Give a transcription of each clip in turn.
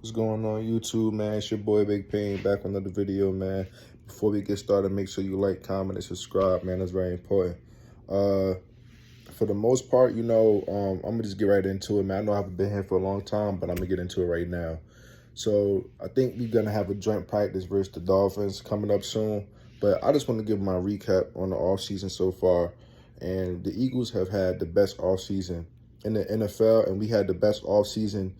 What's going on YouTube, man? It's your boy Big Pain back with another video, man. Before we get started, make sure you like, comment, and subscribe, man. That's very important. For the most part, I'm gonna just get right into it, man. I know I haven't been here for a long time, but I'm gonna get into it right now. So I think we're gonna have a joint practice versus the Dolphins coming up soon. But I just want to give my recap on the offseason so far. And the Eagles have had the best offseason in the NFL, and we had the best offseason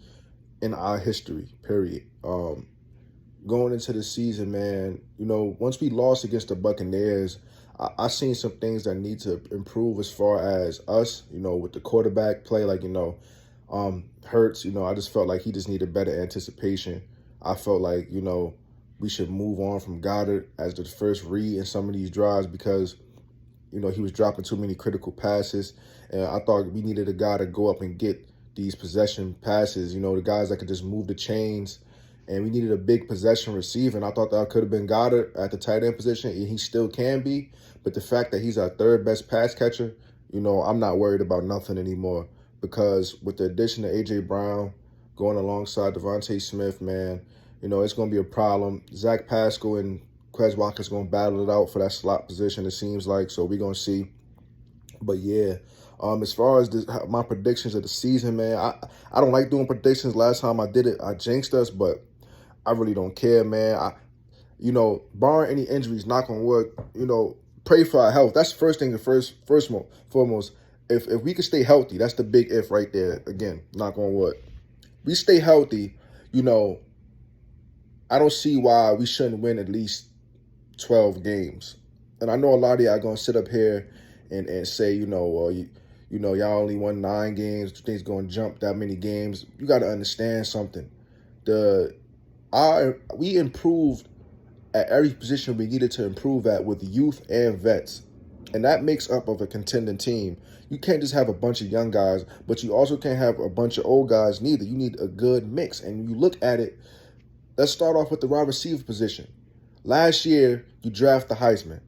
in our history, period. Going into the season, man, once we lost against the Buccaneers, I seen some things that need to improve as far as us, with the quarterback play, Hurts, I just felt like he just needed better anticipation. I felt like, we should move on from Goddard as the first read in some of these drives because, he was dropping too many critical passes. And I thought we needed a guy to go up and get these possession passes, the guys that could just move the chains. And we needed a big possession receiver. And I thought that could have been Goddard at the tight end position, and he still can be. But the fact that he's our third best pass catcher, I'm not worried about nothing anymore. Because with the addition of A.J. Brown going alongside Devontae Smith, man, it's going to be a problem. Zach Pascal and Quez Walker's going to battle it out for that slot position, it seems like. So we're going to see. But yeah, as far as my predictions of the season, man, I don't like doing predictions. Last time I did it, I jinxed us, but I really don't care, man. Barring any injuries, knock on wood, pray for our health. That's the first thing, foremost. If we can stay healthy, that's the big if right there. Again, knock on wood. We stay healthy, I don't see why we shouldn't win at least 12 games. And I know a lot of y'all are going to sit up here and say, y'all only won 9 games. You think it's going to jump that many games? You got to understand something. We improved at every position we needed to improve at with youth and vets. And that makes up of a contending team. You can't just have a bunch of young guys, but you also can't have a bunch of old guys neither. You need a good mix. And you look at it, let's start off with the wide receiver position. Last year, you draft the Heisman.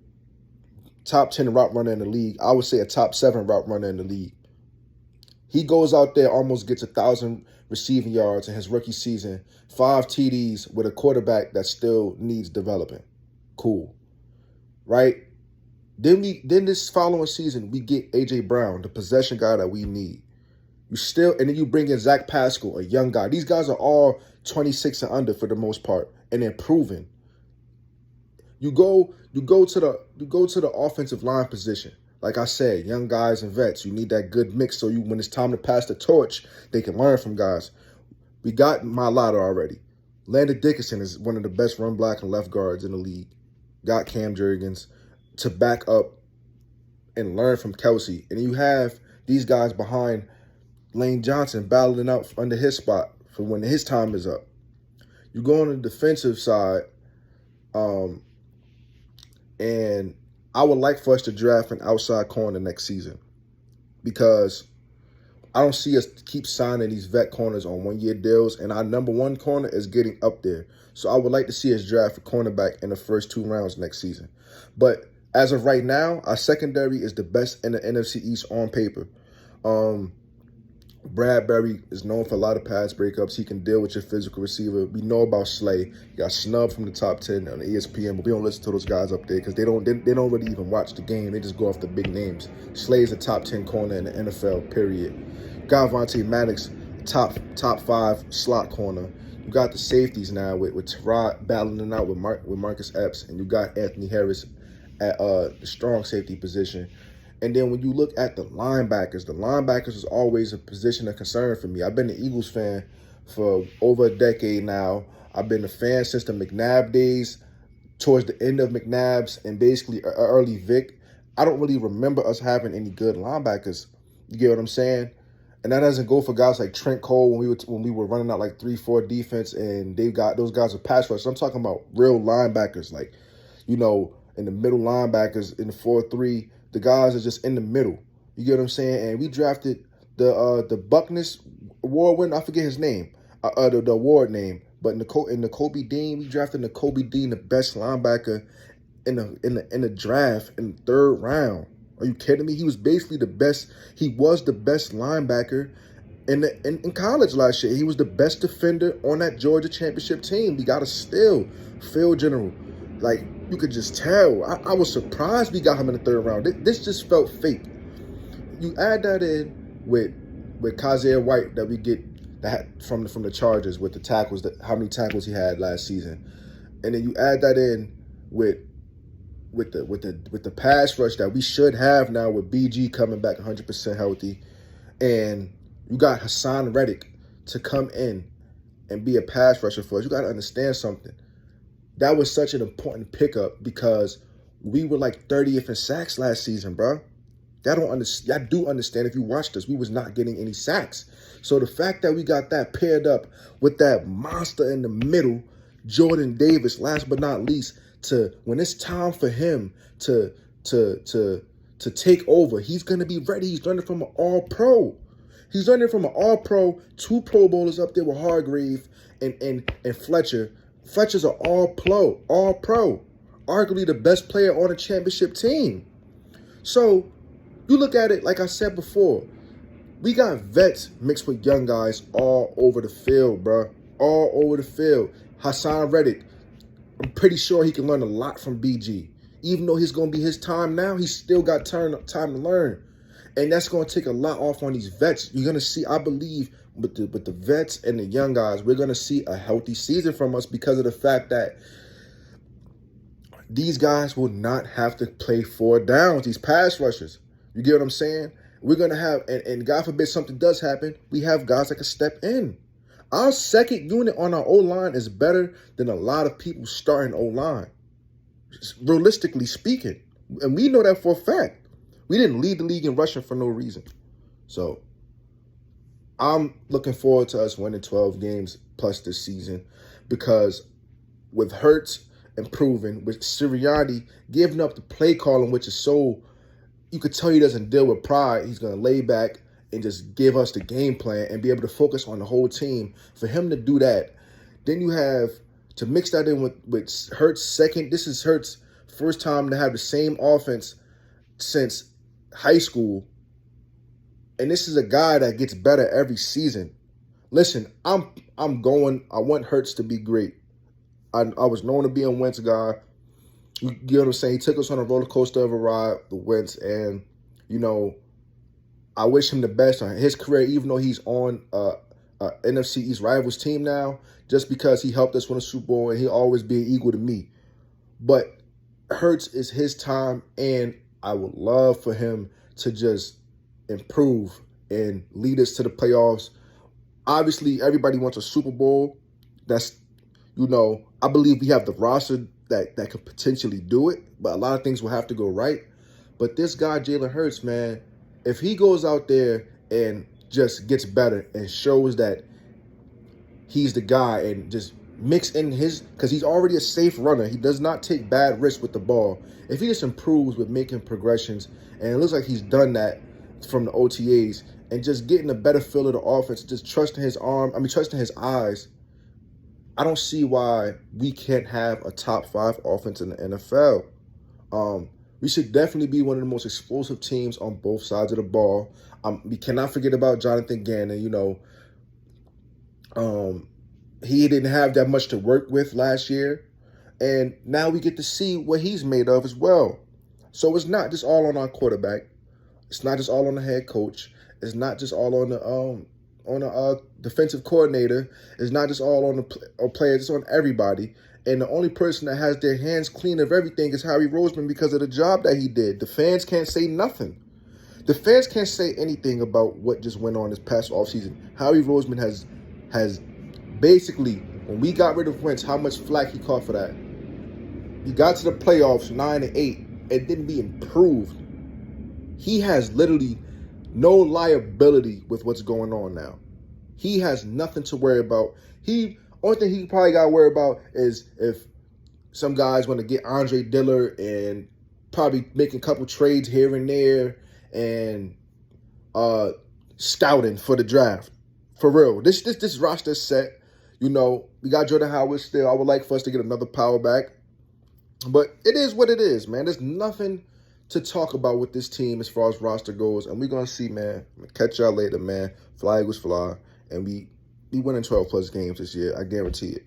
Top 10 route runner in the league. I would say a top 7 route runner in the league. He goes out there, almost gets 1,000 receiving yards in his rookie season, 5 TDs with a quarterback that still needs developing. Cool. Right? Then this following season, we get A.J. Brown, the possession guy that we need. And then you bring in Zach Pascal, a young guy. These guys are all 26 and under for the most part, and they're proven. You go to the offensive line position. Like I said, young guys and vets, you need that good mix so when it's time to pass the torch, they can learn from guys. We got Mailata already. Landon Dickerson is one of the best run block and left guards in the league. Got Cam Jurgens to back up and learn from Kelsey. And you have these guys behind Lane Johnson battling out under his spot for when his time is up. You go on the defensive side, and I would like for us to draft an outside corner next season because I don't see us keep signing these vet corners on 1-year deals, and our number 1 corner is getting up there. So I would like to see us draft a cornerback in the first 2 rounds next season. But as of right now, our secondary is the best in the NFC East on paper. Bradbury is known for a lot of pass breakups. He can deal with your physical receiver. We know about Slay. He got snubbed from the top 10 on ESPN, but we don't listen to those guys up there because they don't really even watch the game. They just go off the big names. Slay is a top 10 corner in the NFL, period. Vontae Maddox, top 5 slot corner. You got the safeties now with Tyrod battling out with Marcus Epps, and you got Anthony Harris at the strong safety position. And then when you look at the linebackers is always a position of concern for me. I've been an Eagles fan for over a decade now. I've been a fan since the McNabb days, towards the end of McNabb's and basically early Vic. I don't really remember us having any good linebackers. You get what I'm saying? And that doesn't go for guys like Trent Cole when we were running out like 3-4 defense and those guys are pass rush. I'm talking about real linebackers, like, in the middle linebackers in the 4-3. The guys are just in the middle. You get what I'm saying? And we drafted the Buckness award winner. I forget his name, the award name. But in the Kobe Dean, we drafted Kobe Dean, the best linebacker in the draft in the 3rd round. Are you kidding me? He was basically the best. He was the best linebacker in college last year. He was the best defender on that Georgia championship team. We got a steal, field general. Like, you could just tell. I was surprised we got him in the third round. This just felt fake. You add that in with Kazir White that we get that from the Chargers with the tackles, how many tackles he had last season, and then you add that in with the pass rush that we should have now with BG coming back 100% healthy, and you got Hassan Reddick to come in and be a pass rusher for us. You got to understand something. That was such an important pickup because we were like 30th in sacks last season, bro. Y'all do understand if you watched us, we was not getting any sacks. So the fact that we got that paired up with that monster in the middle, Jordan Davis, last but not least, to when it's time for him to take over, he's gonna be ready. He's learning from an All-Pro. He's learning from an All-Pro, 2 Pro Bowlers up there with Hargrave and Fletcher. Fletcher's an All-Pro, arguably the best player on a championship team. So you look at it, like I said before, we got vets mixed with young guys all over the field, bro. All over the field. Hassan Reddick, I'm pretty sure he can learn a lot from BG. Even though he's going to be his time now, he's still got time to learn. And that's going to take a lot off on these vets. You're going to see, I believe, with the vets and the young guys, we're going to see a healthy season from us because of the fact that these guys will not have to play 4 downs, these pass rushers. You get what I'm saying? We're going to have, and God forbid something does happen, we have guys that can step in. Our second unit on our O-line is better than a lot of people starting O-line, realistically speaking. And we know that for a fact. We didn't lead the league in rushing for no reason. So I'm looking forward to us winning 12 games plus this season because with Hurts improving, with Sirianni giving up the play calling, which is so, you could tell he doesn't deal with pride. He's going to lay back and just give us the game plan and be able to focus on the whole team. For him to do that, then you have to mix that in with Hurts' second. This is Hurts' first time to have the same offense since high school. And this is a guy that gets better every season. Listen, I want Hurts to be great. I was known to be a Wentz guy. You know what I'm saying? He took us on a roller coaster of a ride, the Wentz, and, you know, I wish him the best on his career, even though he's on NFC East rivals team now, just because he helped us win a Super Bowl and he'll always be equal to me. But Hurts is his time, and I would love for him to just improve and lead us to the playoffs. Obviously, everybody wants a Super Bowl. That's, you know, I believe we have the roster that could potentially do it, but a lot of things will have to go right. But this guy, Jalen Hurts, man, if he goes out there and just gets better and shows that he's the guy and just mix in his, because he's already a safe runner. He does not take bad risks with the ball. If he just improves with making progressions, and it looks like he's done that from the OTAs, and just getting a better feel of the offense, just trusting his trusting his eyes, I don't see why we can't have a top 5 offense in the NFL. We should definitely be one of the most explosive teams on both sides of the ball. We cannot forget about Jonathan Gannon. You know, he didn't have that much to work with last year, and now we get to see what he's made of as well. So it's not just all on our quarterback. It's not just all on the head coach. It's not just all on the defensive coordinator. It's not just all on the players. It's on everybody. And the only person that has their hands clean of everything is Howie Roseman because of the job that he did. The fans can't say nothing. The fans can't say anything about what just went on this past offseason. Howie Roseman has basically, when we got rid of Wentz, how much flack he caught for that. He got to the playoffs 9-8 and didn't be improved. He has literally no liability with what's going on now. He has nothing to worry about. Only thing he probably got to worry about is if some guys want to get Andre Diller and probably making a couple trades here and there and scouting for the draft. For real. This roster set. You know, we got Jordan Howard still. I would like for us to get another power back. But it is what it is, man. There's nothing to talk about with this team as far as roster goes. And we're going to see, man. Catch y'all later, man. Fly Eagles fly. And we winning 12+ games this year. I guarantee it.